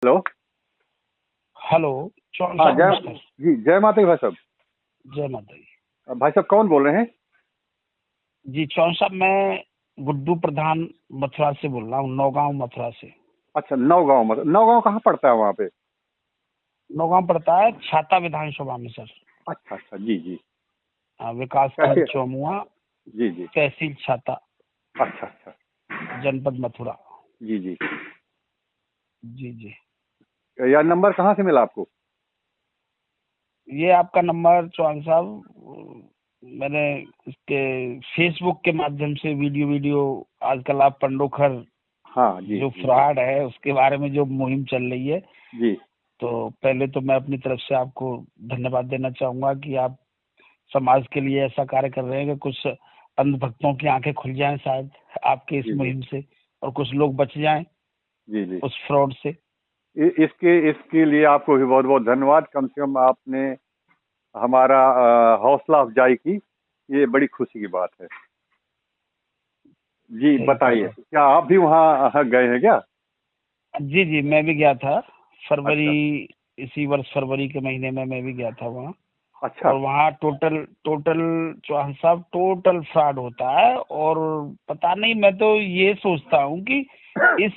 Hello. Hello. Chauhan हाँ, साहब नमस्कार। जी, जय माता दी भाई साहब। जय माता दी। भाई साहब कौन बोल रहे हैं? जी चौहान साहब, मैं गुड्डू प्रधान मथुरा से बोल रहा हूँ, नौगांव मथुरा से। अच्छा, नौगांव। मतलब नौगांव कहाँ पड़ता है वहाँ पे? नौगांव पड़ता है छाता विधानसभा में सर। अच्छा अच्छा, जी जी। विकास खंड कैसे? चौमुआ, जी जी। तहसील छाता, अच्छा अच्छा। जनपद मथुरा। जी जी। जी जी। यह नंबर कहाँ से मिला आपको? ये आपका नंबर चौहान साहब, मैंने इसके फेसबुक के माध्यम से वीडियो वीडियो आजकल आप पंडोखर हाँ जी जो जी। फ्रॉड है उसके बारे में जो मुहिम चल रही है, जी तो पहले तो मैं अपनी तरफ से आपको धन्यवाद देना चाहूंगा कि आप समाज के लिए ऐसा कार्य कर रहे हैं कि कुछ अंधभक्तों की आंखें खुल जाएं शायद आपके इस जी। जी मुहिम से, और कुछ लोग बच जाएं जी। जी। उस फ्रॉड से। इसके लिए आपको भी बहुत बहुत धन्यवाद। कम से कम आपने हमारा हौसला अफजाई की। ये बड़ी खुशी की बात है। जी सही बताइए, बात क्या आप भी वहाँ गए हैं क्या? है। जी जी, मैं भी गया था फरवरी, अच्छा इसी वर्ष फरवरी के महीने में मैं भी गया था वहाँ। अच्छा। और वहाँ टोटल टोटल चौहान साहब टोटल फ्रॉड होता है। और पता नहीं, मैं तो ये सोचता हूँ कि इस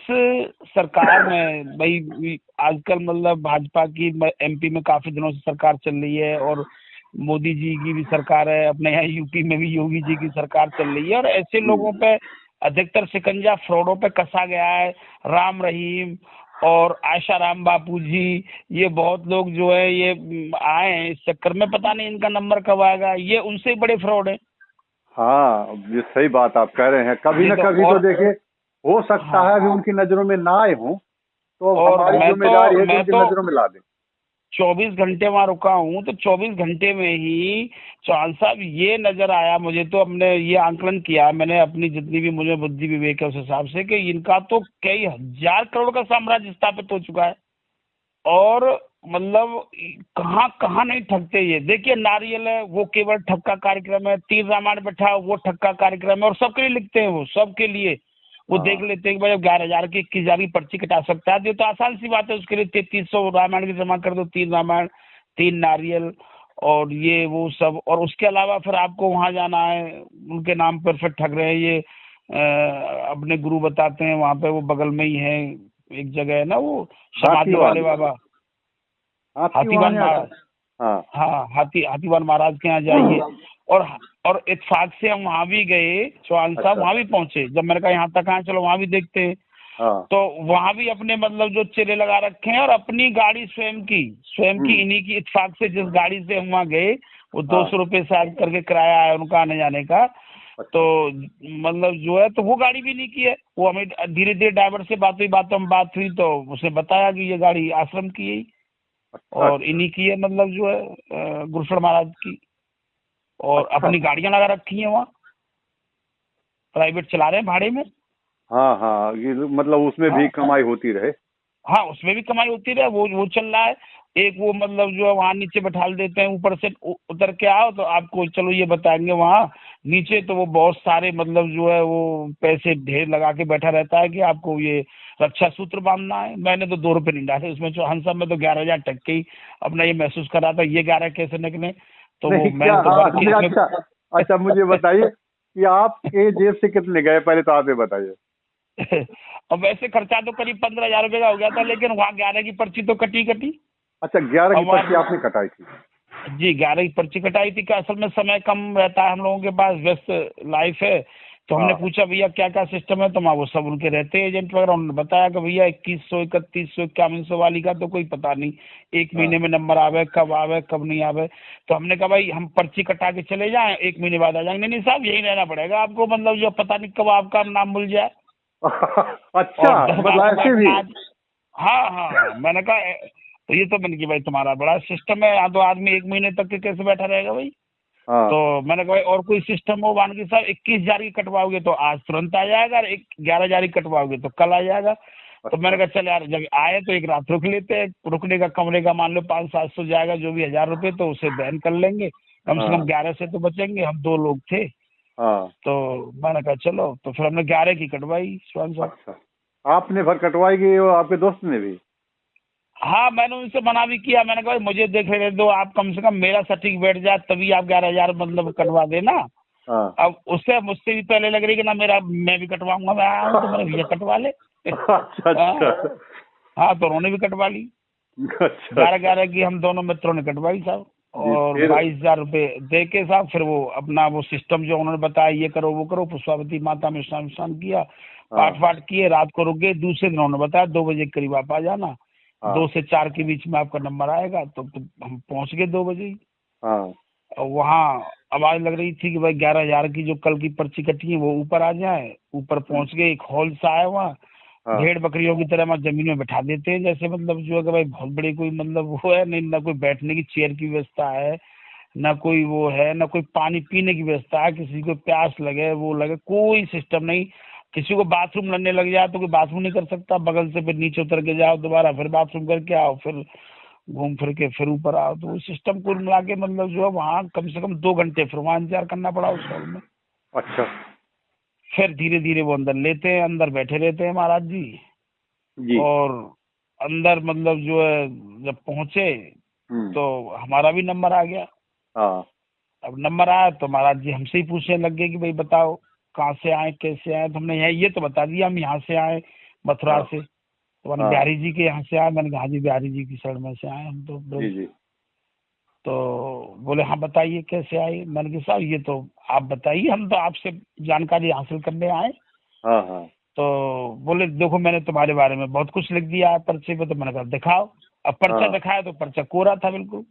सरकार में भाई आजकल मतलब भाजपा की एमपी में काफी दिनों से सरकार चल रही है, और मोदी जी की भी सरकार है, अपने यहाँ यूपी में भी योगी जी की सरकार चल रही है, और ऐसे जी लोगों पे अधिकतर शिकंजा फ्रॉडों पे कसा गया है। राम रहीम और आशाराम बापू जी, ये बहुत लोग जो है ये आए हैं इस चक्कर में, पता नहीं इनका नंबर कब आएगा, ये उनसे ही बड़े फ्रॉड है। हाँ, ये सही बात आप कह रहे हैं। कभी जी न तो कभी तो और देखिए, हो सकता है अभी हाँ, उनकी नजरों में ना आए हों, तो अब और हमारी जिम्मेदारी है कि मैं उनकी तो नजरों में ला दें। 24 घंटे वहां रुका हूँ, तो 24 घंटे में ही चौहान साहब ये नजर आया मुझे, तो अपने ये आंकलन किया मैंने अपनी जितनी भी मुझे बुद्धि विवेक है उस हिसाब से, कि इनका तो कई हजार करोड़ का साम्राज्य स्थापित हो चुका है। और मतलब कहाँ कहाँ नहीं ठगते ये। देखिए नारियल है वो केवल ठग का कार्यक्रम है, तीर रामायण बैठा वो ठग का कार्यक्रम है, और सबके लिए लिखते हैं, वो सबके लिए वो देख हाँ लेते हैं कि भाई 11,000 की 21,000 की पर्ची कटा सकता है, तो ये तो आसान सी बात है उसके लिए। 3300 रामायण की जमा कर दो, 3 रामायण 3 नारियल और ये वो सब। और उसके अलावा फिर आपको वहां जाना है, उनके नाम पर फिर ठग रहे हैं ये। अपने गुरु बताते हैं वहां पे, वो बगल में ही है एक जगह है ना, वो समाधि वाले हाथीवान। बाबा, हाथीवान हाथीवान या महाराज। हाँ। हाँ, हाथीवान महाराज के यहाँ जाइए। और और इत्तेफाक से हम वहां भी गए चौहान साहब, अच्छा। वहां भी पहुंचे, जब मैंने कहा यहाँ तक आए चलो वहां भी देखते हैं। हाँ। तो वहां भी अपने मतलब जो चेले लगा रखे हैं, और अपनी गाड़ी स्वयं की हम्म। इन्हीं की इत्तेफाक से जिस गाड़ी से हम वहाँ गए, वो दो हाँ। सौ रुपये शायद करके किराया है उनका आने जाने का। तो अच्छा मतलब जो है, तो वो गाड़ी भी नहीं की है, वो हमें धीरे धीरे ड्राइवर से बात हुई तो उसने बताया कि ये गाड़ी आश्रम की है अच्छा। और अच्छा इन्हीं की है, मतलब जो है गुरुशरण महाराज की। और अच्छा। अपनी गाड़ियां लगा रखी हैं वहाँ, प्राइवेट चला रहे हैं भाड़े में। हाँ हाँ, ये मतलब उसमें भी हाँ कमाई होती रहे। हाँ, उसमें भी कमाई होती है, वो चल रहा है। एक वो मतलब जो है वहाँ नीचे बैठा देते हैं, ऊपर से उतर के आओ तो आपको चलो ये बताएंगे वहाँ नीचे, तो वो बहुत सारे मतलब जो है वो पैसे ढेर लगा के बैठा रहता है कि आपको ये रक्षा सूत्र बांधना है। मैंने तो 2 रुपए नहीं डाले उसमें, जो हम सब में तो 11,000 टक के ही अपना ये महसूस कर रहा था, ये 11 कैसे निकले। तो वो नहीं क्या? मैंने तो हाँ वाकई नहीं, इसमें अच्छा। अच्छा, मुझे बताइए कि आपके जेब से कितने गए, पहले तो आप ये बताइए। और वैसे खर्चा तो करीब 15,000 रुपये का हो गया था, लेकिन वहाँ 11 की पर्ची तो कटी कटी। अच्छा, 11 की अब पर्ची वहाँ आपने कटाई थी? जी 11 की पर्ची कटाई थी, कि असल में समय कम रहता है हम लोगों के पास, व्यस्त लाइफ है। तो हमने हाँ पूछा भैया क्या क्या सिस्टम है, तो वहाँ वो सब उनके रहते हैं एजेंट वगैरह, उन्होंने बताया कि भैया 2100 3100 5100 वाली का तो कोई पता नहीं, एक हाँ। महीने में नंबर आवे कब नहीं आवे। तो हमने कहा भाई हम पर्ची कटा के चले जाएं, एक महीने बाद आ जाएंगे। नहीं नहीं साहब, यही रहना पड़ेगा आपको, मतलब जो पता नहीं कब आपका नाम भूल जाए। अच्छा, और 10 मतलब बार ऐसे भी? आज, हाँ हाँ, मैंने कहा तो ये तो मैंने कि भाई तुम्हारा बड़ा सिस्टम है, यहाँ तो आदमी एक महीने तक के कैसे बैठा रहेगा भाई। हाँ। तो मैंने कहा भाई और कोई सिस्टम हो, मान के साहब 21,000 की कटवाओगे तो आज तुरंत आ जाएगा, और 11,000 की कटवाओगे तो कल आ जाएगा। तो मैंने अच्छा। कहा चल यार, जब आए तो एक रात रुक लेते हैं, रुकने का कमरे का मान लो 500-700 जाएगा, जो भी 1,000 रुपये, तो उसे बहन कर लेंगे, कम से कम हाँ 11 से तो बचेंगे, हम 2 लोग थे। हाँ। तो मैंने कहा चलो, तो फिर हमने 11 की कटवाई स्वयं साहब। अच्छा, आपने भर कटवाई कि वो आपके दोस्त ने भी? हाँ, मैंने उनसे मना भी किया, मैंने कहा भाई मुझे देख लेने दो, आप कम से कम मेरा सटीक बैठ जाए तभी आप 11,000 मतलब कटवा देना। हाँ। अब उससे मुझसे भी पहले लग रही कि ना मेरा मैं भी कटवाऊंगा, मैं आया हूँ तो मेरा भैया कटवा ले। अच्छा हाँ, अच्छा। हाँ, तो उन्होंने भी कटवा ली। अच्छा 11,11 की हम दोनों मित्रों ने कटवाई साहब, जी, और फिर? 22,000 रुपये दे के साहब फिर वो अपना वो सिस्टम जो उन्होंने बताया ये करो वो करो, पुष्पावती माता में स्नान विस्नान किया, पाठ हाँ वाठ किए, रात को रुक गए। दूसरे दिन उन्होंने बताया 2 बजे के करीब आप आ जाना, हाँ 2 से 4 के बीच में आपका नंबर आएगा। तो हम पहुंच गए 2 बजे ही। हाँ और वहाँ आवाज लग रही थी कि भाई 11,000 की जो कल की पर्ची कटी है वो ऊपर आ जाए। ऊपर पहुंच गए, एक हॉल सा है वहाँ, हाँ भेड़ बकरियों की तरह वहाँ जमीन में बैठा देते हैं, जैसे मतलब जो है कि भाई बहुत बड़ी कोई मतलब वो है नहीं, ना कोई बैठने की चेयर की व्यवस्था है, ना कोई वो है, ना कोई पानी पीने की व्यवस्था है, किसी को प्यास लगे वो लगे, कोई सिस्टम नहीं। किसी को बाथरूम लगने लग जाए तो कोई बाथरूम नहीं कर सकता, बगल से फिर नीचे उतर के जाओ, दोबारा फिर बाथरूम करके आओ, फिर घूम फिर के फिर ऊपर आओ। तो उस सिस्टम कुल मिला के मतलब जो है वहाँ कम से कम 2 घंटे फिर वहाँ इंतजार करना पड़ा उस हॉल में। अच्छा फिर धीरे धीरे वो अंदर लेते हैं, अंदर बैठे रहते हैं महाराज जी। जी। और अंदर मतलब जो है जब पहुंचे हम्म। तो हमारा भी नंबर आ गया। हाँ अब नंबर आया तो महाराज जी हमसे ही पूछने लग गए कि भाई बताओ कहाँ से आए, कैसे आए। तो हमने ये तो बता दिया हम यहाँ से आए, मथुरा हाँ से। तो मैंने हाँ बिहारी जी के यहाँ से आए, मैंने कहा हाँ जी बिहारी जी की शरण में से आए हम तो जी ब्रज। जी। तो बोले हाँ बताइए कैसे आए। मैंने कहा साहब ये तो आप बताइए, हम तो आपसे जानकारी हासिल करने आए। हाँ हाँ। तो बोले देखो मैंने तुम्हारे बारे में बहुत कुछ लिख दिया है पर्चे पे। तो मैंने कहा दिखाओ। अब पर्चा हाँ। दिखाया तो पर्चा कोरा था बिल्कुल,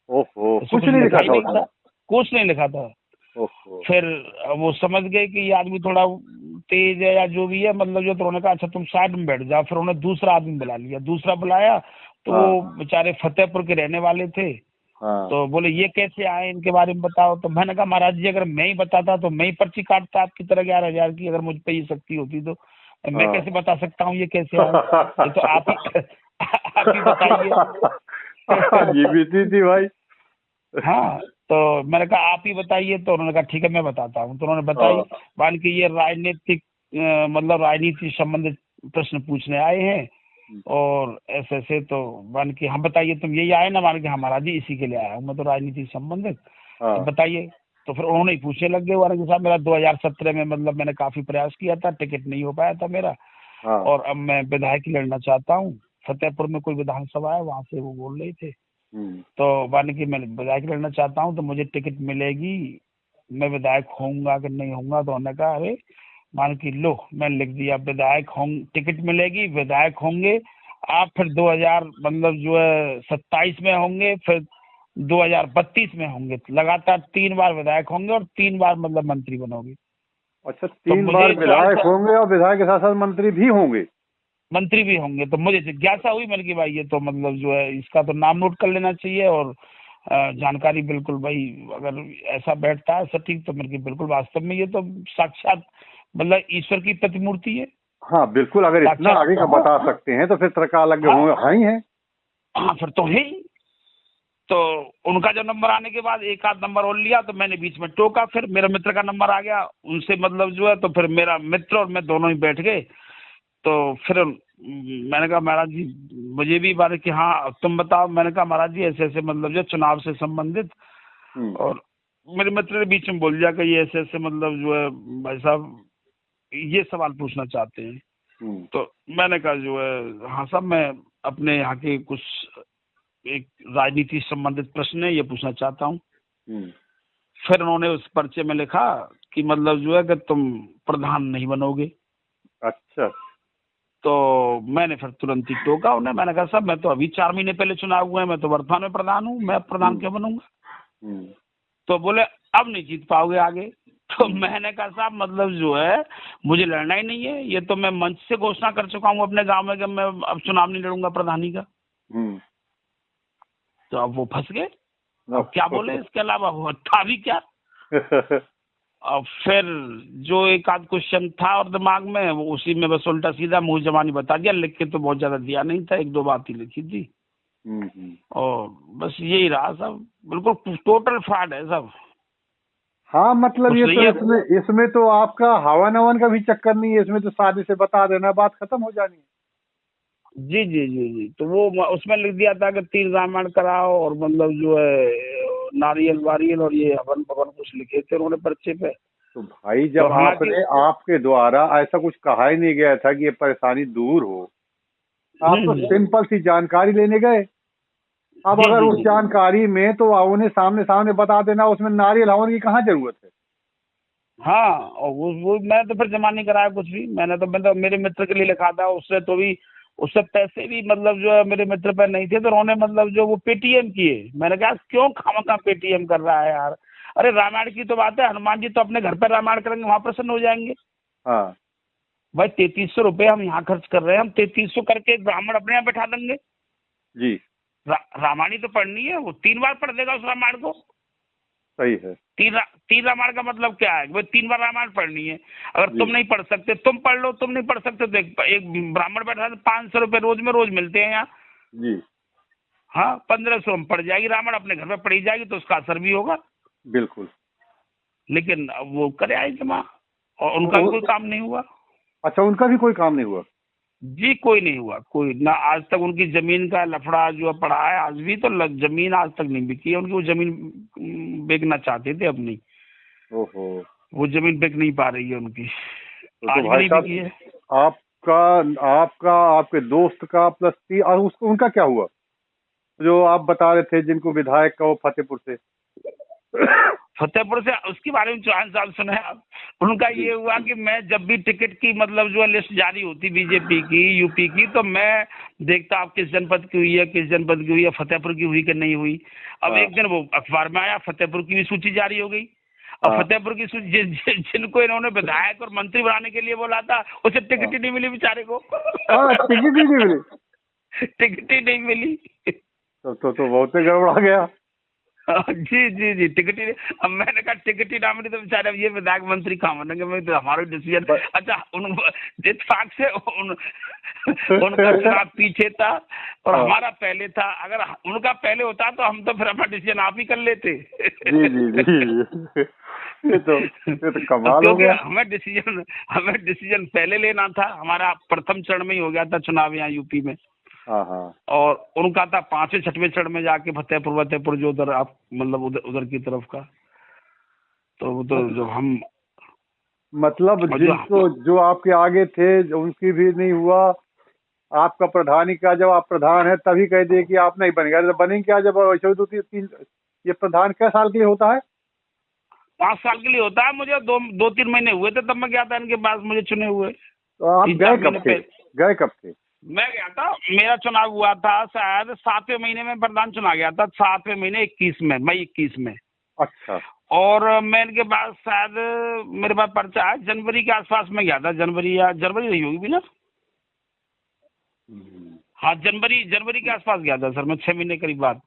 ओहो, उसमें कुछ कुछ नहीं लिखा लिखा ही था नहीं उसमें? था, कुछ नहीं लिखा था। ओहो। फिर वो समझ गए कि ये आदमी थोड़ा तेज है या जो भी है मतलब जो। तो उन्होंने कहा अच्छा तुम साइड में बैठ जाओ। फिर उन्होंने दूसरा आदमी बुला लिया, दूसरा बुलाया तो हाँ वो बेचारे फतेहपुर के रहने वाले थे। हाँ तो बोले ये कैसे आए, इनके बारे में बताओ। तो मैंने कहा महाराज जी अगर मैं ही बताता तो मैं ही पर्ची काटता आपकी तरह 11,000 की, अगर मुझ पे ये शक्ति होती तो। मैं हाँ। कैसे बता सकता हूँ ये कैसे आए, ये तो आप ही आप ही बताइए। जीबीती थी भाई। हाँ, तो मैंने कहा आप ही बताइए। तो उन्होंने कहा ठीक है मैं बताता हूँ। तो उन्होंने बताई, हाँ मान के ये राजनीतिक मतलब राजनीति संबंधित प्रश्न पूछने आए हैं और ऐसे ऐसे। तो मान के हम बताइए तुम यही आए ना, मान के हमारा जी इसी के लिए आया हूँ मैं तो राजनीति संबंधित। तो हाँ बताइए। तो फिर उन्होंने ही पूछने लग गए वारंगी साहब, मेरा 2017 में मतलब मैंने काफी प्रयास किया था, टिकट नहीं हो पाया था मेरा, हाँ। और अब मैं विधायक लड़ना चाहता हूँ। फतेहपुर में कोई विधानसभा है वहां से वो बोल रहे थे। हम्म। तो मान की मैं विधायक लड़ना चाहता हूँ तो मुझे टिकट मिलेगी, मैं विधायक होऊंगा कि नहीं होऊंगा। तो उन्होंने कहा अरे मान की लो मैं लिख दिया विधायक होंगे, टिकट मिलेगी, विधायक होंगे आप। फिर 2000 मतलब जो है 27 में होंगे, फिर 2032 में होंगे। लगातार 3 बार विधायक होंगे और 3 बार मतलब मंत्री बनोगे। अच्छा, तो 3 बार मुझे विधायक होंगे और विधायक के साथ साथ मंत्री भी होंगे? मंत्री भी होंगे। तो मुझे जिज्ञासा हुई, मैंने कि भाई ये तो मतलब जो है इसका तो नाम नोट कर लेना चाहिए। और जानकारी बिल्कुल भाई अगर ऐसा बैठता है सटीक तो मेरे की बिल्कुल वास्तव में ये तो साक्षात मतलब ईश्वर की प्रतिमूर्ति है, हाँ बिल्कुल, अगर इतना साक्षात। आगे का हाँ बता सकते हैं तो फिर त्रिकालज्ञ हाँ होंगे, हाँ ही है। हाँ, फिर तो है ही। तो उनका जब नंबर आने के बाद एक आध नंबर और लिया तो मैंने बीच में टोका, फिर मेरे मित्र का नंबर आ गया उनसे मतलब जो है। तो फिर मेरा मित्र और मैं दोनों ही बैठ गए। तो फिर मैंने कहा महाराज जी मुझे भी बारे कि हाँ तुम बताओ। मैंने कहा महाराज जी ऐसे ऐसे मतलब जो चुनाव से संबंधित। हम्म। और मेरे मित्र ने बीच में बोल दिया कि ये ऐसे ऐसे मतलब जो है भाई साहब ये सवाल पूछना चाहते हैं। हम्म। तो मैंने कहा जो है हाँ साहब मैं अपने यहाँ के कुछ एक राजनीति से संबंधित प्रश्न है ये पूछना चाहता हूँ। हम्म। फिर उन्होंने उस पर्चे में लिखा कि मतलब जो है कि तुम प्रधान नहीं बनोगे। अच्छा। तो मैंने फिर तुरंत ही टोका उन्हें। मैंने कहा साहब मैं तो अभी 4 महीने पहले चुनाव हुए हैं, मैं तो वर्तमान में प्रधान हूँ, मैं प्रधान हम्म। क्यों बनूंगा। हम्म। तो बोले अब नहीं जीत पाओगे आगे। तो हम्म। मैंने कहा साहब मतलब जो है मुझे लड़ना ही नहीं है, ये तो मैं मंच से घोषणा कर चुका हूँ अपने गांव में कि मैं अब चुनाव नहीं लड़ूंगा प्रधानी का। हम्म। तो अब वो फंस गए, अब क्या ओहो। बोले इसके अलावा वो था भी क्या। और फिर जो एक आध क्वेश्चन था और दिमाग में वो उसी में बस उल्टा सीधा मुंह जबानी बता दिया, लिख के तो बहुत ज्यादा दिया नहीं था, 1-2 बात ही लिखी थी। हम्म। और बस यही रहा सब, बिल्कुल टोटल फ्रॉड है सब, हाँ मतलब कुछ ये नहीं तो है। इसमें इसमें तो आपका हवा नवन का भी चक्कर नहीं है, इसमें तो शादी से बता देना बात खत्म हो जानी है। जी जी जी जी। तो वो उसमें लिख दिया था कि 3 रामायण कराओ, और मतलब जो है नारियल वारियल और ये हवन भवन कुछ लिखे थे उन्होंने पर्चे पे। तो भाई तो जब हालांकि आपने, आपके द्वारा ऐसा कुछ कहा ही नहीं गया था कि ये परेशानी दूर हो, आप तो सिंपल सी जानकारी लेने गए। अब जी अगर जी उस जी। जानकारी में तो उन्हें सामने सामने बता देना, उसमें नारियल हवन की कहाँ जरूरत है। हाँ, और वो मैं तो फिर जमा नहीं कराया कुछ भी। मैं तो मेरे मित्र के लिए लिखा था, उससे तो भी उससे पैसे भी मतलब जो है मेरे मित्र पर नहीं थे, तो उन्होंने मतलब जो वो पेटीएम किए। मैंने कहा क्यों खामखा पेटीएम कर रहा है यार। अरे रामायण की तो बात है, हनुमान जी तो अपने घर पर रामायण करेंगे, वहां प्रसन्न हो जाएंगे। हाँ भाई 3300 रुपये हम यहाँ खर्च कर रहे हैं, हम 3300 करके एक ब्राह्मण अपने यहाँ बैठा देंगे। जी, रामायण ही तो पढ़नी है, वो 3 बार पढ़ देगा उस रामायण को। सही है। तीन रामायण का मतलब क्या है? भाई 3 बार रामायण पढ़नी है। अगर जी तुम नहीं पढ़ सकते तुम पढ़ लो, तुम नहीं पढ़ सकते तो एक ब्राह्मण बैठा तो 500 रुपये रोज में रोज मिलते हैं यहाँ। जी, हाँ, 1500 में पढ़ जाएगी रामायण, अपने घर में पढ़ी जाएगी तो उसका असर भी होगा। बिल्कुल। लेकिन अब वो करे आई जमा, और उनका भी कोई काम नहीं हुआ। अच्छा, उनका भी कोई काम नहीं हुआ। जी कोई नहीं हुआ, कोई ना। आज तक उनकी जमीन का लफड़ा जो पड़ा है, आज भी तो जमीन आज तक नहीं बिकी है उनकी। वो जमीन बेचना चाहते थे अपनी, ओहो। वो जमीन बिक नहीं पा रही है उनकी, तो आज भी भाई नहीं साहब, बिकी है। आपका आपका आपके दोस्त का प्लस 3, और उसको उनका क्या हुआ जो आप बता रहे थे जिनको विधायक का वो फतेहपुर से। फतेहपुर से उसके बारे में चौहान साहब सुने आप? उनका जी। ये हुआ कि मैं जब भी टिकट की मतलब जो लिस्ट जारी होती बीजेपी की यूपी की, तो मैं देखता आप किस जनपद की हुई है, किस जनपद की हुई है, फतेहपुर की हुई कि नहीं हुई। अब हाँ एक दिन वो अखबार में आया, फतेहपुर की भी सूची जारी हो गई। अब हाँ फतेहपुर की सूची जिनको इन्होंने विधायक और मंत्री बनाने के लिए बोला था, उसे हाँ टिकट ही नहीं मिली बेचारे को। हाँ, टिकट ही नहीं मिली। टिकट ही नहीं मिली। तो बहुत ही गड़बड़ा गया। जी जी जी, टिकट ही। अब मैंने कहा टिकट ही ना मिली तो बेचारे अब ये विधायक मंत्री कहाँ बनेंगे? मैं तो हमारा डिसीजन। ब- अच्छा, इत्तेफाक से उनका चुनाव पीछे था और हाँ, हमारा पहले था। अगर उनका पहले होता तो हम तो फिर अपना डिसीजन आप ही कर लेते। जी जी जी। ये तो अब कमाल हो क्योंकि गया। हमें डिसीजन पहले लेना था, हमारा प्रथम चरण में ही हो गया था चुनाव यहाँ यूपी में। हाँ हाँ। और उनका था 5वें 6वें चरण में जाके फतेहपुर जो उधर आप मतलब उधर उधर की तरफ का। तो वो तो मत- जो हम मतलब और जिनको, जो आपके आगे थे उनकी भी नहीं हुआ। आपका प्रधान ही क्या, जब आप प्रधान है तभी कह दिए कि आप नहीं बन गए, तो बनेंगे क्या जब वैसे दो तीन। ये प्रधान क्या साल के लिए होता है। 5 साल के लिए होता है। मुझे 2-3 महीने हुए थे तब मैं गया था इनके पास, मुझे चुने हुए तो आप तीन गए चार कब महीने थे, पहले गए कब थे। मैं गया था। मेरा चुनाव हुआ था शायद 7वें महीने में, प्रधान चुना गया था 7वें महीने 21 में, मई 21 में। अच्छा। और मैं इनके पास शायद मेरे पास पर्चा है जनवरी के आसपास में गया था। जनवरी नहीं होगी भी ना। हाँ, जनवरी के आसपास गया था सर मैं, 6 महीने करीब बाद।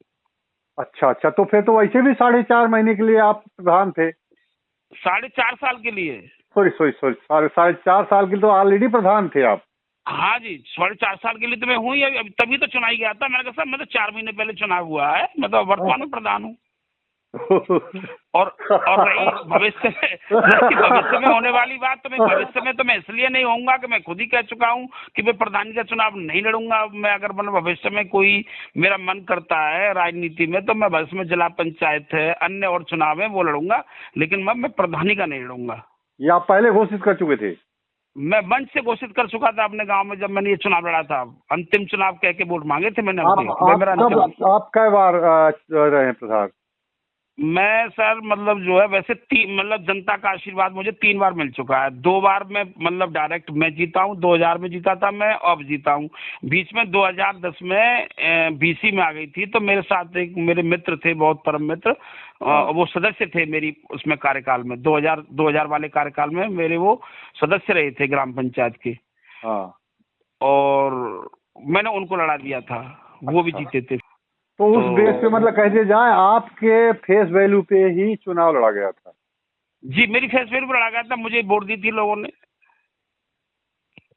अच्छा अच्छा, तो फिर तो वैसे भी 4.5 महीने के लिए आप प्रधान थे। 4.5 साल के लिए। सॉरी सॉरी सॉरी, 4.5 साल के लिए तो ऑलरेडी प्रधान थे आप। हाँ जी, 4.5 साल के लिए तो मैं हूँ ही अभी, तभी तो चुनाई गया था। मैंने कहा सर मैं तो 4 महीने पहले चुनाव हुआ है, मैं तो वर्तमान में प्रधान हूँ। और भविष्य में होने वाली बात, तो मैं भविष्य में तो मैं इसलिए नहीं होऊंगा कि मैं खुद ही कह चुका हूँ कि मैं प्रधानी का चुनाव नहीं लड़ूंगा। मैं अगर मतलब भविष्य में कोई मेरा मन करता है राजनीति में, तो मैं भविष्य में जिला पंचायत है, अन्य और चुनाव है वो लड़ूंगा, लेकिन मैं प्रधानी का नहीं लड़ूंगा। ये आप पहले घोषित कर चुके थे। मैं मंच से घोषित कर चुका था अपने गांव में, जब मैंने ये चुनाव लड़ा था। अंतिम चुनाव कह के वोट मांगे थे मैंने आप अपने, आप मेरा कब, अंतिम। आप कई बार रहे हैं प्रधान। मैं सर मतलब जो है वैसे मतलब जनता का आशीर्वाद मुझे 3 बार मिल चुका है। 2 बार में मतलब डायरेक्ट मैं जीता हूँ, 2000 में जीता था मैं, अब जीता हूँ। बीच में 2010 में बीसी में आ गई थी, तो मेरे साथ एक मेरे मित्र थे, बहुत परम मित्र, वो सदस्य थे मेरी उसमें कार्यकाल में, 2000 वाले कार्यकाल में मेरे वो सदस्य रहे थे ग्राम पंचायत के। हाँ। और मैंने उनको लड़ा दिया था, वो भी अच्छा, जीते थे। तो उस बेस पे मतलब कह दिया जाए आपके फेस वैल्यू पे ही चुनाव लड़ा गया था। जी, मेरी फेस वैल्यू पर लड़ा गया था, मुझे वोट दी थी लोगों ने।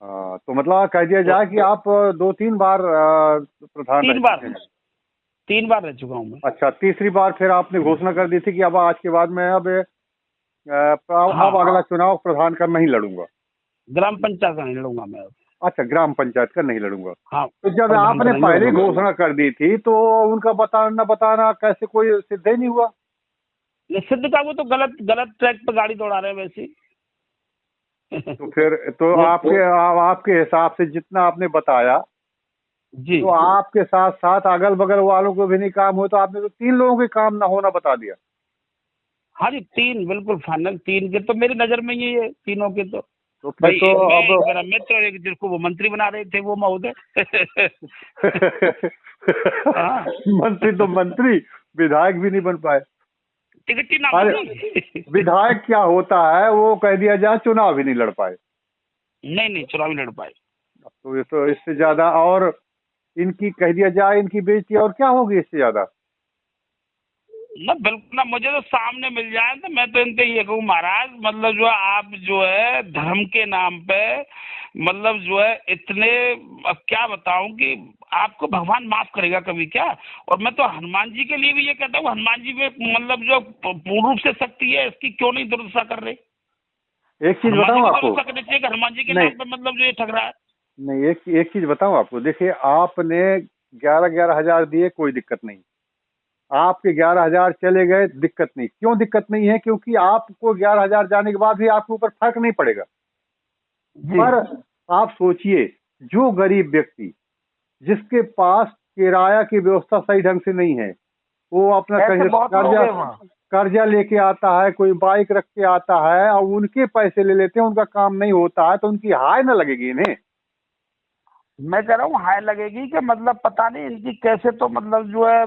हाँ, तो मतलब कह दिया तो जाए कि आप 2-3 बार प्रधान रह 3 बार, चुके हैं। 3 बार रह चुका हूँ मैं। अच्छा, तीसरी बार फिर आपने घोषणा कर दी थी कि अब आज के बाद मैं अब हाँ, अगला चुनाव प्रधान का नहीं लड़ूंगा। ग्राम पंचायत का नहीं लड़ूंगा मैं अब। अच्छा, ग्राम पंचायत का नहीं लड़ूंगा। हाँ, तो जब प्रधान आपने बनेंगे पहले वो। घोषणा कर दी थी तो उनका बताना बताना कैसे कोई सिद्ध ही नहीं हुआ? निश्चित था, वो तो गलत गलत ट्रैक पर गाड़ी दौड़ा रहे हैं वैसे ही। तो फिर तो वो आपके हिसाब से जितना आपने बताया, जी। तो आपके साथ साथ अगल बगल वालों को भी नहीं काम हो, तो आपने तो 3 लोगों के काम ना होना बता दिया। हाँ जी, 3 बिल्कुल फाइनल, 3 के तो मेरी नजर में ये है, तीनों के तो। तो फिर भाई तो एक मैं, एक अब मेरा मित्र और एक जिसको वो मंत्री बना रहे थे वो महोदय। हाँ, मंत्री तो मंत्री, विधायक भी नहीं बन पाए। टिकट ही ना अरे, मिली। विधायक क्या होता है वो कह दिया जाए, चुनाव भी नहीं लड़ पाए। नहीं नहीं, चुनाव नहीं लड़ पाए। तो ये तो इससे ज्यादा और इनकी कह दिया जाए, इनकी बेइज्जती और क्या होगी इससे ज्यादा? ना बिल्कुल ना, मुझे तो सामने मिल जाए तो मैं तो इनसे ये कहूँ महाराज, मतलब जो है आप जो है धर्म के नाम पे, मतलब जो है इतने, अब क्या बताऊं कि आपको भगवान माफ करेगा कभी क्या। और मैं तो हनुमान जी के लिए भी ये कहता हूँ, हनुमान जी में मतलब जो पूर्ण रूप से शक्ति है, इसकी क्यों नहीं दुर्दशा कर रहे। एक चीज हनुमान जी बताऊं की आपको? दुर्दशा करनी चाहिए कि हनुमान जी के नहीं नाम पे मतलब जो ये ठग रहा है। नहीं, एक एक चीज बताऊं आपको, देखिए आपने 11,000 दिए, कोई दिक्कत नहीं। आपके 11,000 चले गए, दिक्कत नहीं। क्यों दिक्कत नहीं है? क्योंकि आपको 11,000 जाने के बाद भी आपके ऊपर फर्क नहीं पड़ेगा। जी पर आप सोचिए, जो गरीब व्यक्ति जिसके पास किराया की व्यवस्था सही ढंग से नहीं है, वो अपना ऐसे कहीं बहुत लोग कर्जा हैं वहाँ। कर्जा लेके आता है, कोई बाइक रख के आता है और उनके पैसे ले लेते हैं, उनका काम नहीं होता है, तो उनकी हाय ना लगेगी इन्हें? मैं कह रहा हूँ हाय लगेगी कि मतलब पता नहीं इनकी कैसे तो मतलब जो है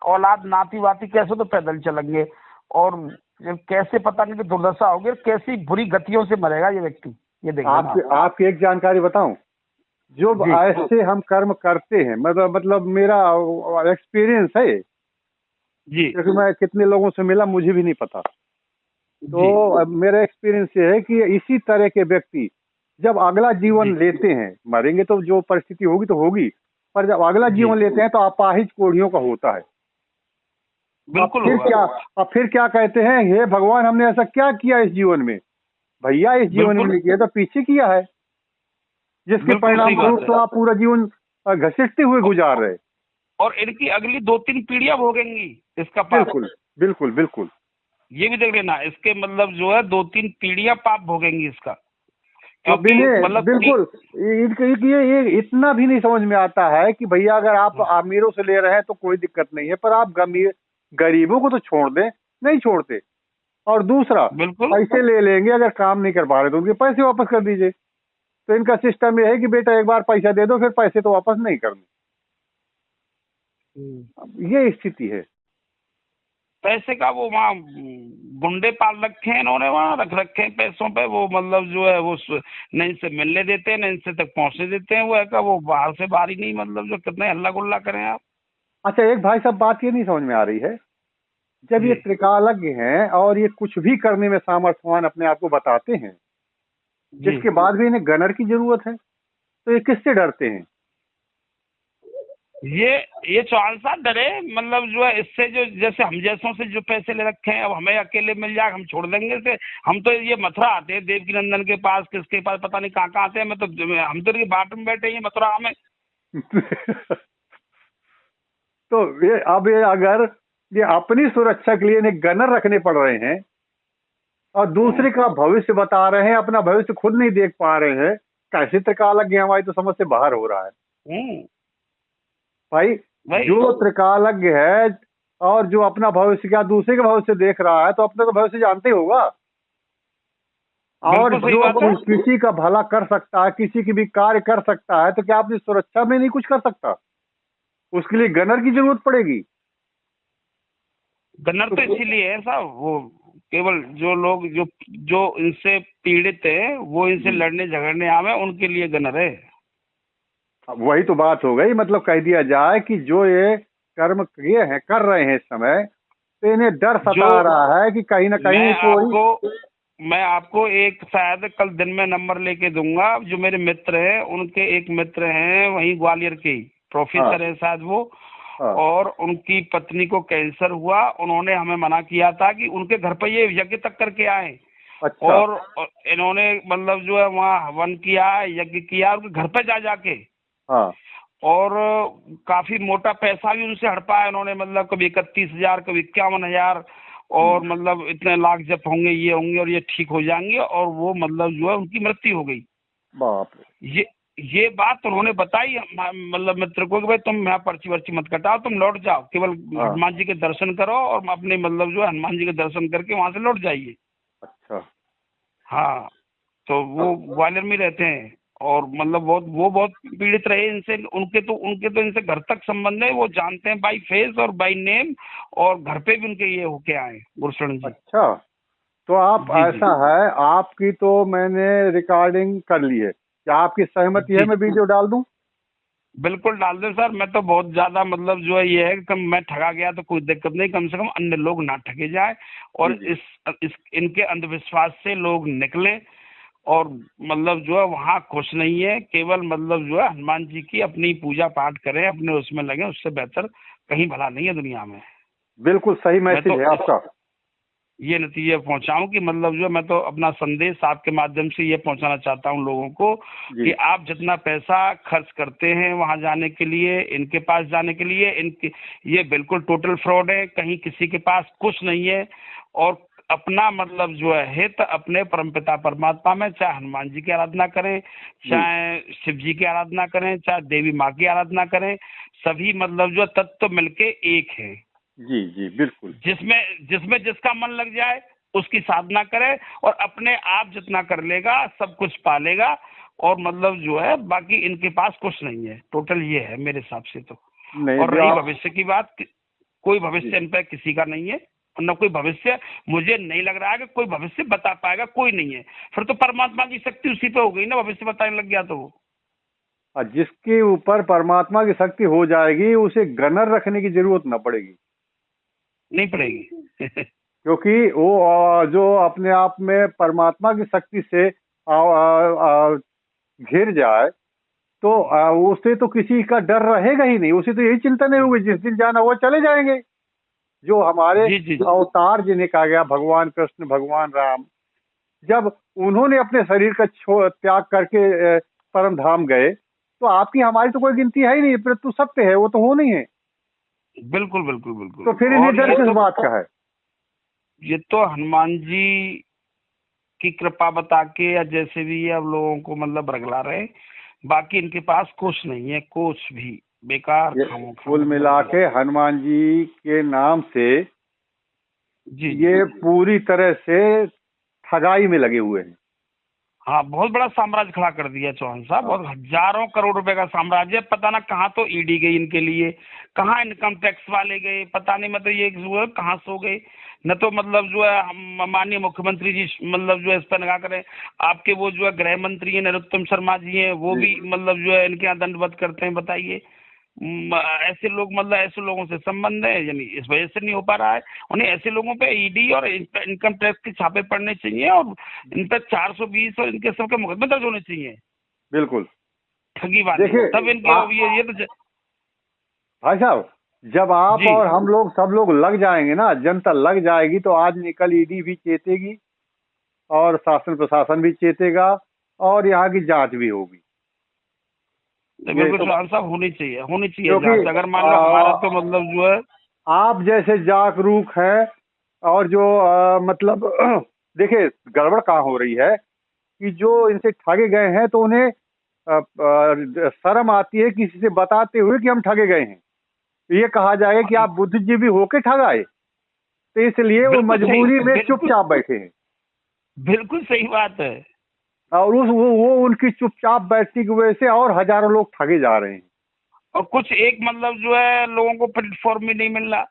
औलाद नाती वाती कैसे तो पैदल चलेंगे, और ये कैसे पता नहीं कि दुर्दशा होगी और कैसी बुरी गतियों से मरेगा ये व्यक्ति, ये देख लेना आप। आपकी एक जानकारी बताऊं, जो जी ऐसे हम कर्म करते हैं, मतलब मेरा एक्सपीरियंस है, जी क्योंकि मैं कितने लोगों से मिला मुझे भी नहीं पता। तो जी मेरा एक्सपीरियंस ये है कि इसी तरह के व्यक्ति जब अगला जी, जीवन लेते हैं, मरेंगे तो जो परिस्थिति होगी तो होगी, पर जब अगला जी जीवन लेते हैं तो अपाहिज कोढ़ियों का होता है। बिल्कुल होगा। अब फिर क्या कहते हैं, हे भगवान हमने ऐसा क्या किया इस जीवन में? भैया इस जीवन में बिल्कुल नहीं किया तो पीछे किया है, जिसके बिल्कुल परिणाम सही बात स्वरूप है। तो आप पूरा जीवन घसीटते हुए औ- गुजार रहे। और इनकी अगली 2-3 पीढ़ियां भोगेंगी इसका पाप। बिल्कुल बिल्कुल बिल्कुल। ये भी देख लेना, इसके मतलब जो है 2-3 पीढ़ियां पाप भोगेंगी इसका, अब क्योंकि इन्हें मतलब बिल्कुल ये इतना भी नहीं समझ में आता है कि भैया अगर आप अमीरों से ले रहे हैं तो कोई दिक्कत नहीं है, पर आप गरीबों को तो छोड़ दें। नहीं छोड़ते। और दूसरा, बिल्कुल पैसे ले लेंगे, अगर काम नहीं कर पा रहे तो उनके पैसे वापस कर दीजिए। तो इनका सिस्टम ये है कि बेटा एक बार पैसा दे दो, फिर पैसे तो वापस नहीं करने। अब ये स्थिति है। पैसे का वो वहाँ गुंडे पाल रखे हैं इन्होंने, वहाँ रख रखे हैं पैसों पे, वो मतलब जो है वो न इनसे मिलने देते हैं न इनसे तक पहुँचने देते हैं, वो है का वो बाहर से बाहर ही नहीं, मतलब जो कितने हल्ला गुल्ला करें आप। अच्छा, एक भाई साहब बात ये नहीं समझ में आ रही है, जब ये जी त्रिकालज्ञ हैं और ये कुछ भी करने में सामर्थ्यवान अपने आप को बताते हैं, जी, इसके बाद भी इन्हें गनर की जरूरत है, तो ये किससे डरते हैं? ये चौहान साहब डरे, मतलब जो है इससे, जो जैसे हम जैसों से जो पैसे ले रखे हैं, अब हमें अकेले मिल जाए हम छोड़ देंगे इसे। हम तो ये मथुरा आते हैं देवकी नंदन के पास, किसके पास पता नहीं कहाँ कहाँ आते हैं, हम तो इनके बाट में बैठे हैं मथुरा में। तो ये अगर ये अपनी सुरक्षा के लिए इन्हें गनर रखने पड़ रहे हैं और दूसरे का भविष्य बता रहे हैं, अपना भविष्य खुद नहीं देख पा रहे हैं, कैसे त्रिकालज्ञ हैं? हमारी तो समझ से बाहर हो रहा है हम्म, भाई। भाई जो त्रिकालज्ञ है और जो अपना भविष्य क्या दूसरे का भविष्य देख रहा है, तो अपना तो भविष्य जानते ही होगा। और बिल्कुल सही जो बात है। किसी का भला कर सकता है, किसी की भी कार्य कर सकता है, तो क्या अपनी सुरक्षा में नहीं कुछ कर सकता? उसके लिए गनर की जरूरत पड़ेगी। गन्नर तो तो इसीलिए है साहब, वो केवल जो लोग जो जो इनसे पीड़ित है, वो इनसे लड़ने झगड़ने आवे, उनके लिए गन्नर है। अब वही तो बात हो गई, मतलब कह दिया जाए कि जो ये कर्म किए हैं, कर रहे हैं इस समय, तो इन्हें डर जो सता रहा है कि कहीं ना मैं कहीं कोई। आपको मैं आपको एक शायद कल दिन में नंबर लेके दूंगा, जो मेरे मित्र हैं, उनके एक मित्र हैं वहीं ग्वालियर के ही, हाँ प्रोफेसर है शायद वो, हाँ और उनकी पत्नी को कैंसर हुआ, उन्होंने हमें मना किया था कि उनके घर पर ये यज्ञ तक करके आए, अच्छा। और इन्होंने मतलब जो है वहाँ हवन किया, यज्ञ किया उनके घर पे जा जाके। हाँ। और काफी मोटा पैसा भी उनसे हड़पा है इन्होंने, मतलब कभी 31,000, कभी 51,000, और मतलब इतने लाख जब होंगे, ये होंगे और ये ठीक हो जाएंगे, और वो मतलब जो है उनकी मृत्यु हो गई। बाप रे। ये बात उन्होंने बताई मतलब मित्र को कि भाई तुम यहाँ पर्ची वर्ची मत कटाओ, तुम लौट जाओ, केवल हाँ। हनुमान जी के दर्शन करो और अपने मतलब जो है हनुमान जी के दर्शन करके वहां से लौट जाइए। अच्छा। हाँ, तो वो ग्वालियर में रहते हैं, और मतलब बहुत पीड़ित रहे इनसे। उनके तो इनसे घर तक संबंध है, वो जानते हैं बाई फेस और बाई नेम, और घर पे भी उनके ये होके आए गुरुशरण जी। अच्छा, तो आप जी जी ऐसा है, आपकी तो मैंने रिकॉर्डिंग कर ली है, क्या आपकी सहमति है जी, मैं वीडियो डाल दूं? बिल्कुल डाल दे सर। मैं तो बहुत ज्यादा मतलब जो है ये है कि मैं ठगा गया तो कोई दिक्कत नहीं, कम से कम अन्य लोग ना ठगे जाए, और जी जी। इस इनके अंधविश्वास से लोग निकले, और मतलब जो है वहाँ खुश नहीं है, केवल मतलब जो है हनुमान जी की अपनी पूजा पाठ करें, अपने उसमें लगे, उससे बेहतर कहीं भला नहीं है दुनिया में। बिल्कुल सही मैं मैसेज तो है आपका। ये नतीजे पहुंचाऊं कि मतलब जो है मैं तो अपना संदेश आपके माध्यम से ये पहुंचाना चाहता हूं लोगों को जी कि आप जितना पैसा खर्च करते हैं वहां जाने के लिए, इनके पास जाने के लिए, इनके ये बिल्कुल टोटल फ्रॉड है, कहीं किसी के पास कुछ नहीं है। और अपना मतलब जो है हित अपने परमपिता परमात्मा में, चाहे हनुमान जी की आराधना करें, जी चाहे शिव जी की आराधना करें, चाहे देवी माँ की आराधना करें, सभी मतलब जो तत्व मिलके एक है। जी जी बिल्कुल। जिसमें जिसमें जिसका मन लग जाए उसकी साधना करे, और अपने आप जितना कर लेगा सब कुछ पा लेगा। और मतलब जो है बाकी इनके पास कुछ नहीं है, टोटल ये है मेरे हिसाब से तो। नहीं और भी रही आप। भविष्य की बात, कोई जी भविष्य इन पे किसी का नहीं है, और न कोई भविष्य मुझे नहीं लग रहा है कि कोई भविष्य बता पाएगा, कोई नहीं है। फिर तो परमात्मा की शक्ति उसी पे हो गई ना, भविष्य बताने लग गया तो वो जिसके ऊपर परमात्मा की शक्ति हो जाएगी उसे गनर रखने की जरूरत न पड़ेगी, नहीं पड़ेगी। क्योंकि वो जो अपने आप में परमात्मा की शक्ति से घिर जाए तो उसे तो किसी का डर रहेगा ही नहीं, उसे तो यही चिंता नहीं होगी, जिस दिन जाना हुआ चले जाएंगे। जो हमारे जी जी अवतार जिन्हें कहा गया, भगवान कृष्ण भगवान राम, जब उन्होंने अपने शरीर का त्याग करके परम धाम गए, तो आपकी हमारी तो कोई गिनती है ही नहीं, फिर तो सत्य है, वो तो हो नहीं है। बिल्कुल बिल्कुल तो बिल्कुल। फिर इन्हें और डर किस बात का है? ये तो हनुमान जी की कृपा बता के या जैसे भी ये अब लोगों को मतलब रगला रहे, बाकी इनके पास कुछ नहीं है, कुछ भी बेकार ये खामोखा कुल मतलब मिला जो। के हनुमान जी के नाम से जी जी। ये पूरी तरह से ठगाई में लगे हुए हैं। हाँ, बहुत बड़ा साम्राज्य खड़ा कर दिया चौहान साहब, हाँ। और हजारों करोड़ रुपए का साम्राज्य। पता ना कहाँ तो ईडी गई इनके लिए, कहाँ इनकम टैक्स वाले गए, पता नहीं, मतलब ये जो है कहाँ सो गए। न तो मतलब जो है हम माननीय मुख्यमंत्री जी मतलब जो है इस पर निगाह करें, आपके वो जो है गृह मंत्री है नरोत्तम शर्मा जी हैं, वो जी भी मतलब जो है इनके यहाँ दंडवत करते हैं, बताइए। ऐसे लोग मतलब ऐसे लोगों से संबंध है, यानी इस वजह से नहीं हो पा रहा है। उन्हें ऐसे लोगों पे ईडी और इनकम टैक्स के छापे पड़ने चाहिए, और इन पर 420 और इनके सबके मुकदमे दर्ज होने चाहिए, बिल्कुल। ठगी वाले। देखिए तब इनके अब ये तो भाई साहब, जब आप जी और हम लोग सब लोग लग जाएंगे ना, जनता लग जाएगी, तो आज निकल ईडी भी चेतेगी और शासन प्रशासन भी चेतेगा और यहाँ की जांच भी होगी। ये बिल्कुल तो चौहान साहब होनी चाहिए क्योंकि जांच। अगर मान लो हमारा तो मतलब जो है। आप जैसे जागरूक हैं और जो मतलब देखिए गड़बड़ कहाँ हो रही है कि जो इनसे ठगे गए हैं तो उन्हें शर्म आती है किसी से बताते हुए कि हम ठगे गए हैं। ये कहा जाएगा कि आप बुद्धिजीवी होके ठगाए, तो इसलिए वो बिल्कुल सही, मजबूरी में बिल्कुल चुपचाप बैठे हैं। बिल्कुल सही बात है। और वो उनकी चुपचाप बैठने की वजह से और हजारों लोग ठगे जा रहे हैं। और कुछ एक मतलब जो है लोगों को प्लेटफॉर्म भी नहीं मिल रहा,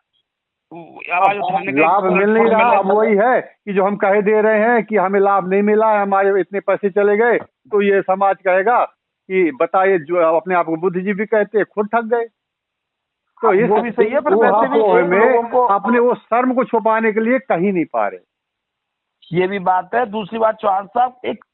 आवाज अब उठाने का एक लाभ मिल नहीं प्लेटफॉर्म रहा, मिले। अब वही है कि जो हम कह दे रहे हैं कि हमें लाभ नहीं मिला है, हमारे इतने पैसे चले गए, तो ये समाज कहेगा कि बताइए, जो अपने आप को बुद्धिजीवी कहते हैं खुद ठग गए। तो इस वो भी सही है, पर वैसे भी ऊहापोह एक में लोगों को अपने वो शर्म को छुपाने के लिए कहीं नहीं पा रहे। ये भी बात है। दूसरी बात चौहान साहब, एक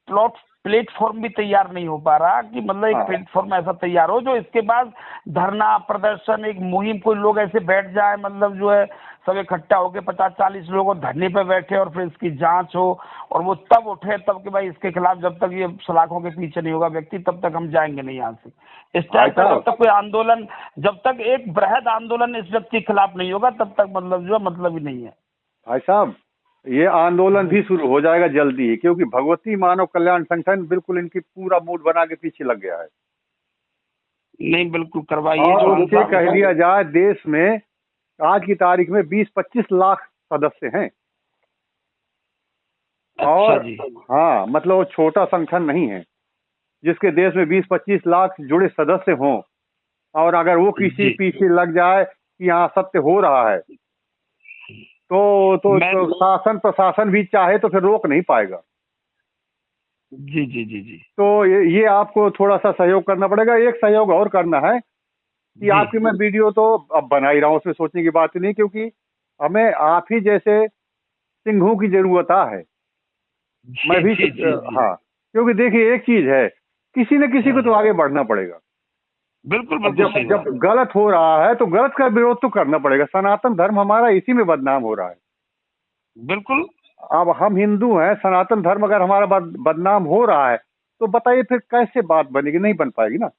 प्लेटफॉर्म भी तैयार नहीं हो पा रहा कि मतलब एक हाँ। प्लेटफॉर्म ऐसा तैयार हो जो इसके बाद धरना प्रदर्शन एक मुहिम, कोई लोग ऐसे बैठ जाए मतलब जो है सब इकट्ठा होकर 50-40 लोग और धरने पे बैठे और फिर इसकी जांच हो और वो तब उठे तब कि भाई इसके खिलाफ जब तक ये सलाखों के पीछे नहीं होगा व्यक्ति तब तक हम जाएंगे नहीं यहाँ से। इस टाइप का जब तक कोई आंदोलन, जब तक एक बृहद आंदोलन इस व्यक्ति के खिलाफ नहीं होगा तब तक मतलब जो है मतलब ही नहीं है। भाई साहब, ये आंदोलन भी शुरू हो जाएगा जल्दी ही, क्योंकि भगवती मानव कल्याण संगठन बिल्कुल इनकी पूरा मूड बना के पीछे लग गया है। नहीं बिल्कुल करवाइए। और जो उससे कह दिया जाए देश में आज की तारीख में 20-25 लाख सदस्य हैं। अच्छा और जी। हाँ, मतलब वो छोटा संगठन नहीं है जिसके देश में 20-25 लाख जुड़े सदस्य हों, और अगर वो किसी जी। पीछे लग जाए कि यहाँ सत्य हो रहा है तो शासन प्रशासन भी चाहे तो फिर रोक नहीं पाएगा। जी जी जी जी। तो ये आपको थोड़ा सा सहयोग करना पड़ेगा। एक सहयोग और करना है कि जी। आपकी मैं वीडियो तो अब बना ही रहा हूँ, उसमें सोचने की बात नहीं, क्योंकि हमें आप ही जैसे सिंहों की जरूरत है। मैं भी जी, जी, जी। हाँ, क्योंकि देखिए एक चीज है, किसी न किसी को तो आगे बढ़ना पड़ेगा। बिल्कुल अब बिल्कुल सही बात। जब गलत हो रहा है तो गलत का विरोध तो करना पड़ेगा। सनातन धर्म हमारा इसी में बदनाम हो रहा है। बिल्कुल। अब हम हिंदू हैं, सनातन धर्म अगर हमारा बदनाम हो रहा है तो बताइए फिर कैसे बात बनेगी? नहीं बन पाएगी ना।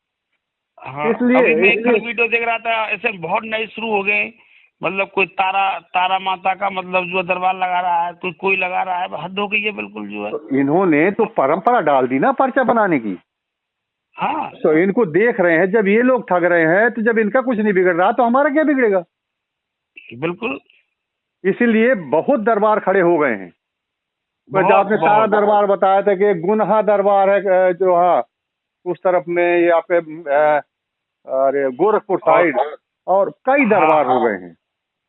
हाँ, इसलिए अभी मैं कल वीडियो देख रहा था, ऐसे बहुत नए शुरू हो गए, मतलब कोई तारा माता का मतलब जो दरबार लगा रहा है, कोई लगा रहा है, हद हो गई है बिल्कुल जो है। तो इन्होंने तो परंपरा डाल दी ना पर्चा बनाने की। हाँ तो इनको देख रहे हैं, जब ये लोग ठग रहे हैं तो जब इनका कुछ नहीं बिगड़ रहा तो हमारा क्या बिगड़ेगा? बिल्कुल। इसीलिए बहुत दरबार खड़े हो गए हैं। तो आपने सारा दरबार बताया था कि गुनहा दरबार है जो, हाँ, उस तरफ में ये आपके अरे गोरखपुर साइड, और कई दरबार हो गए हैं।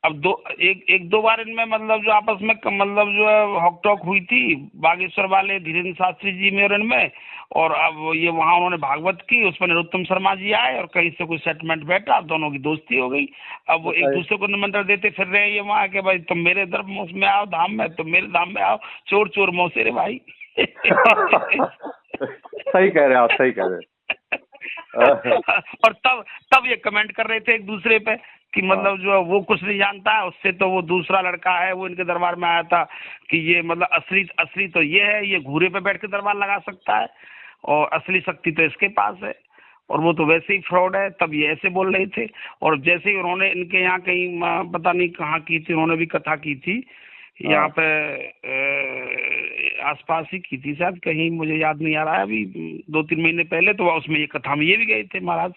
अब एक दो बार इनमें मतलब जो आपस में मतलब जो है हॉकटॉक हुई थी बागेश्वर वाले धीरेन्द्र शास्त्री जी में और इनमें, और अब ये वहाँ उन्होंने भागवत की, उस पर नरोत्तम शर्मा जी आए और कहीं से कोई सेटलमेंट बैठा, दोनों की दोस्ती हो गई। अब वो एक दूसरे को निमंत्रण देते फिर रहे हैं ये वहाँ के, भाई तुम मेरे धर्म में आओ धाम में, तुम मेरे धाम में आओ, चोर चोर मौसेरे भाई। सही कह रहे हैं आप, सही कह रहे हैं। और तब ये कमेंट कर रहे थे एक दूसरे पे कि मतलब जो है वो कुछ नहीं जानता है, उससे तो वो दूसरा लड़का है वो इनके दरबार में आया था कि ये मतलब असली तो ये है, ये घूरे पे बैठ के दरबार लगा सकता है और असली शक्ति तो इसके पास है और वो तो वैसे ही फ्रॉड है। तब ये ऐसे बोल रहे थे। और जैसे ही उन्होंने इनके यहाँ कहीं पता नहीं कहाँ की थी, उन्होंने भी कथा की थी यहाँ पे आसपास ही की थी शायद, कहीं मुझे याद नहीं आ रहा है अभी, 2-3 महीने पहले, तो उसमें ये कथा में ये भी गए थे महाराज।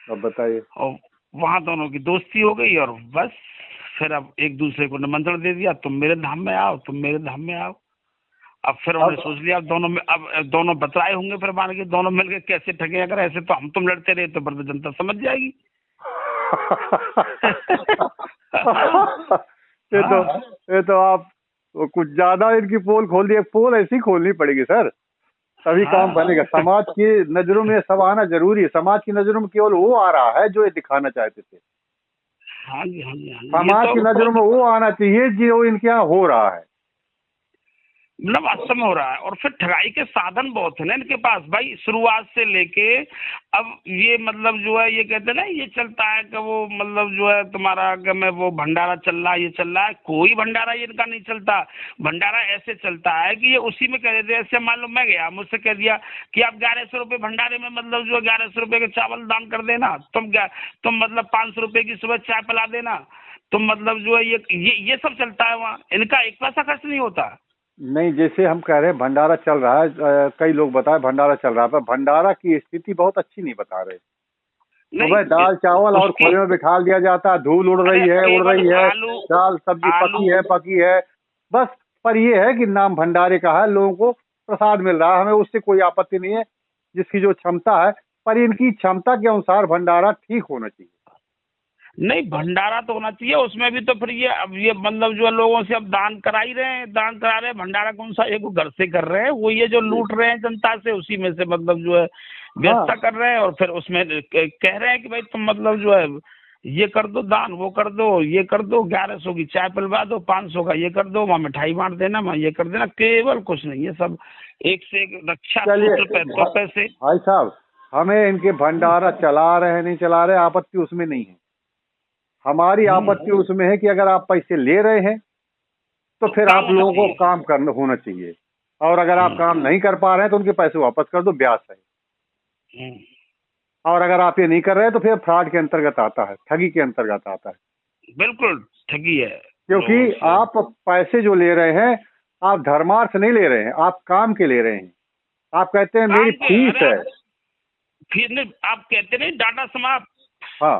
अब बताइए। और वहाँ दोनों की दोस्ती हो गई और बस फिर अब एक दूसरे को निमंत्रण दे दिया, तुम मेरे धाम में आओ, तुम मेरे धाम में आओ। अब फिर उन्होंने सोच लिया अब दोनों बतलाए होंगे, फिर मान के दोनों मिलकर कैसे ठगे, अगर ऐसे तो हम तुम लड़ते रहे तो फिर जनता समझ जाएगी। ये तो आप कुछ ज्यादा इनकी पोल खोल दी। पोल ऐसी खोलनी पड़ेगी सर, तभी काम बनेगा। समाज की नजरों में सब आना जरूरी है। समाज की नजरों में केवल वो आ रहा है जो ये दिखाना चाहते थे। हाँ जी, हाँ जी, हाँ जी। समाज की नजरों में वो आना चाहिए जो इनके यहाँ हो रहा है, मतलब वास्तव में हो रहा है। और फिर ठगाई के साधन बहुत है ना इनके पास भाई, शुरुआत से लेके अब ये मतलब जो है ये कहते हैं ना, ये चलता है कि वो मतलब जो है तुम्हारा कि मैं वो भंडारा चल रहा है, ये चल रहा है, कोई भंडारा ये इनका नहीं चलता। भंडारा ऐसे चलता है कि ये उसी में कह देते हैं। ऐसे मान लो मैं गया, मुझसे कह दिया कि आप 1100 रुपये भंडारे में मतलब जो 1100 रुपये के चावल दान कर देना, तुम मतलब 500 रुपये की सुबह चाय पिला देना, तुम मतलब जो है ये सब चलता है वहाँ। इनका एक पैसा खर्च नहीं होता। नहीं, जैसे हम कह रहे हैं भंडारा चल रहा है, कई लोग बताए भंडारा चल रहा है, पर भंडारा की स्थिति बहुत अच्छी नहीं बता रहे। सुबह दाल चावल और खोले में बिठा दिया जाता है, धूल उड़ रही है, दाल सब्जी पकी है बस। पर ये है कि नाम भंडारे का है, लोगों को प्रसाद मिल रहा है, हमें उससे कोई आपत्ति नहीं है, जिसकी जो क्षमता है। पर इनकी क्षमता के अनुसार भंडारा ठीक होना चाहिए। नहीं, भंडारा तो होना चाहिए उसमें भी। तो फिर ये अब ये मतलब जो है लोगों से अब दान करा ही रहे हैं, दान करा रहे हैं। भंडारा कौन सा एक घर से कर रहे हैं, वो ये जो लूट रहे हैं जनता से, उसी में से मतलब जो है व्यवस्था कर रहे हैं। और फिर उसमें कह रहे हैं कि भाई तुम मतलब जो है ये कर दो दान, वो कर दो, ये कर दो, 1100 की चाय पिलवा दो, 500 का ये कर दो, वहाँ मिठाई बांट देना, वहाँ ये कर देना, केवल कुछ नहीं है, सब एक से एक रक्षा चलिए सूत्र तो पैसे। भाई साहब, हमें इनके भंडारा चला रहे हैं नहीं चला रहे, आपत्ति उसमें नहीं है। हमारी आपत्ति उसमें है कि अगर आप पैसे ले रहे हैं तो फिर काम आप होना लोगों को चाहिए। काम करना होना चाहिए, और अगर आप काम नहीं कर पा रहे हैं तो उनके पैसे वापस कर दो, ब्याज सही। हम्म, और अगर आप ये नहीं कर रहे हैं तो फिर फ्रॉड के अंतर्गत आता है, ठगी के अंतर्गत आता है। बिल्कुल ठगी है क्योंकि लोगों से। आप पैसे जो ले रहे हैं, आप धर्मार्थ नहीं ले रहे हैं, आप काम के ले रहे हैं। आप कहते हैं मेरी काम पे, फीस अरे है। फिर नहीं, आप कहते नहीं डाटा समाप्त, हाँ,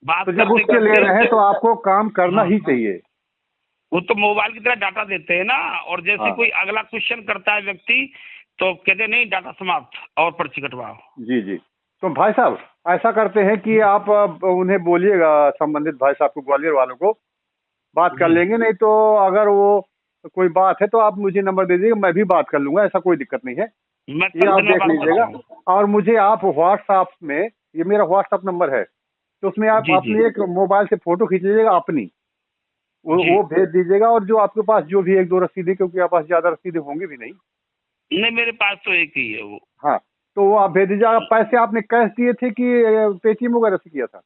बात तो जब करते उसके ले रहे हैं तो करते। आपको काम करना हाँ, ही चाहिए। वो तो मोबाइल की तरह डाटा देते हैं ना, और जैसे हाँ कोई अगला क्वेश्चन करता है व्यक्ति तो कहते नहीं डाटा समाप्त और पर्ची कटवाओ। जी जी। तो भाई साहब ऐसा करते हैं कि आप उन्हें बोलिएगा, संबंधित भाई साहब को, ग्वालियर वालों को बात कर जी। लेंगे। नहीं तो अगर वो कोई बात है तो आप मुझे नंबर दे दीजिएगा, मैं भी बात कर लूंगा, ऐसा कोई दिक्कत नहीं है। मैं ये आप देख धन्यवाद लीजिएगा। करता हूँ। और मुझे आप व्हाट्सएप में, ये मेरा व्हाट्सएप नंबर है, तो उसमें आप जी जी अपनी एक मोबाइल से फोटो खींच लीजिएगा अपनी, जी। वो भेज दीजिएगा। और जो आपके पास जो भी एक दो रसीदें, क्योंकि आपके पास ज्यादा रसीदें होंगी भी नहीं। नहीं, मेरे पास तो एक ही है वो। हाँ, तो वो आप भेज दीजिएगा। पैसे आपने कैश दिए थे कि पेटीएम वगैरह से किया था?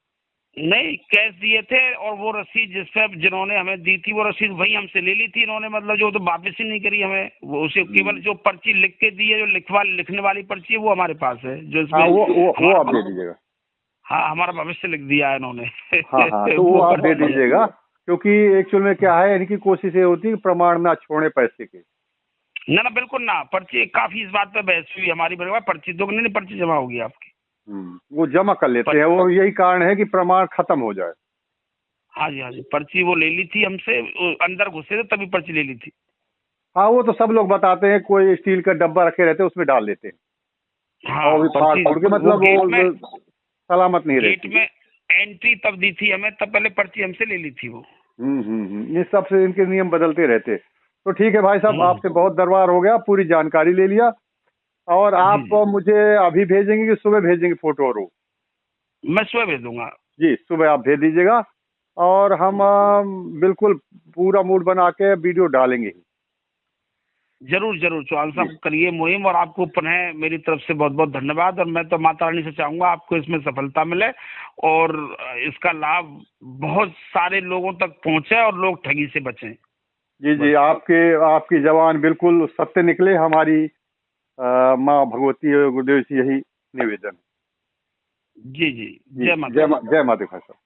नहीं, कैश दिए थे, और वो रसीद जिस पर जिन्होंने हमें दी थी वो रसीद वही हमसे ले ली थी इन्होंने, मतलब जो तो वापस ही नहीं करी हमें, वो उसे केवल जो पर्ची लिख के दी है, जो लिखने वाली पर्ची है वो हमारे पास है, जो हाँ, इसमें वो हमारा आप दे दीजिएगा। हाँ, हमारा भविष्य लिख दिया है इन्होंने। हाँ हाँ, तो वो आप दे पर्ची। दीजिएगा। क्योंकि एक्चुअल में क्या है, इनकी कोशिश ये होती है कि प्रमाण ना छोड़े पैसे के। ना ना, बिल्कुल ना, पर्ची काफी इस बात पे बहस हुई हमारी, बड़ी बार पर्ची दो, नहीं पर्ची जमा होगी आपकी। वो जमा कर लेते हैं, वो यही कारण है कि प्रमाण खत्म हो जाए। हाँ जी, हाँ जी, पर्ची वो ले ली थी हमसे, वो अंदर घुसे थे तभी पर्ची ले ली थी। हाँ, वो तो सब लोग बताते हैं, कोई स्टील का डब्बा रखे रहते हैं उसमें डाल देते हैं, हाँ, और भी फाड़ पर्ची फूड़ के, वो मतलब वो सलामत नहीं गेट रहती। में एंट्री तब दी थी हमें, तब पहले पर्ची हमसे ले ली थी वो। ये सब से इनके नियम बदलते रहते। तो ठीक है भाई साहब, आपसे बहुत दरबार हो गया, पूरी जानकारी ले लिया। और आप जी। मुझे अभी भेजेंगे कि सुबह भेजेंगे फोटो और वो? मैं सुबह भेज दूंगा। जी, सुबह आप भेज दीजिएगा। और हम बिल्कुल पूरा मूड बना के वीडियो डालेंगे ही। जरूर जरूर चौहान जी साहब, करिए मुहिम, और आपको पुनः मेरी तरफ से बहुत बहुत धन्यवाद। और मैं तो माता रानी से चाहूंगा आपको इसमें सफलता मिले, और इसका लाभ बहुत सारे लोगों तक पहुंचे, और लोग ठगी से बचें। जी जी, आपकी जवान बिल्कुल सत्य निकले। हमारी माँ भगवती और गुरुदेव से यही निवेदन। जी जी, जी, जय माता। जय माता दी भाई साहब।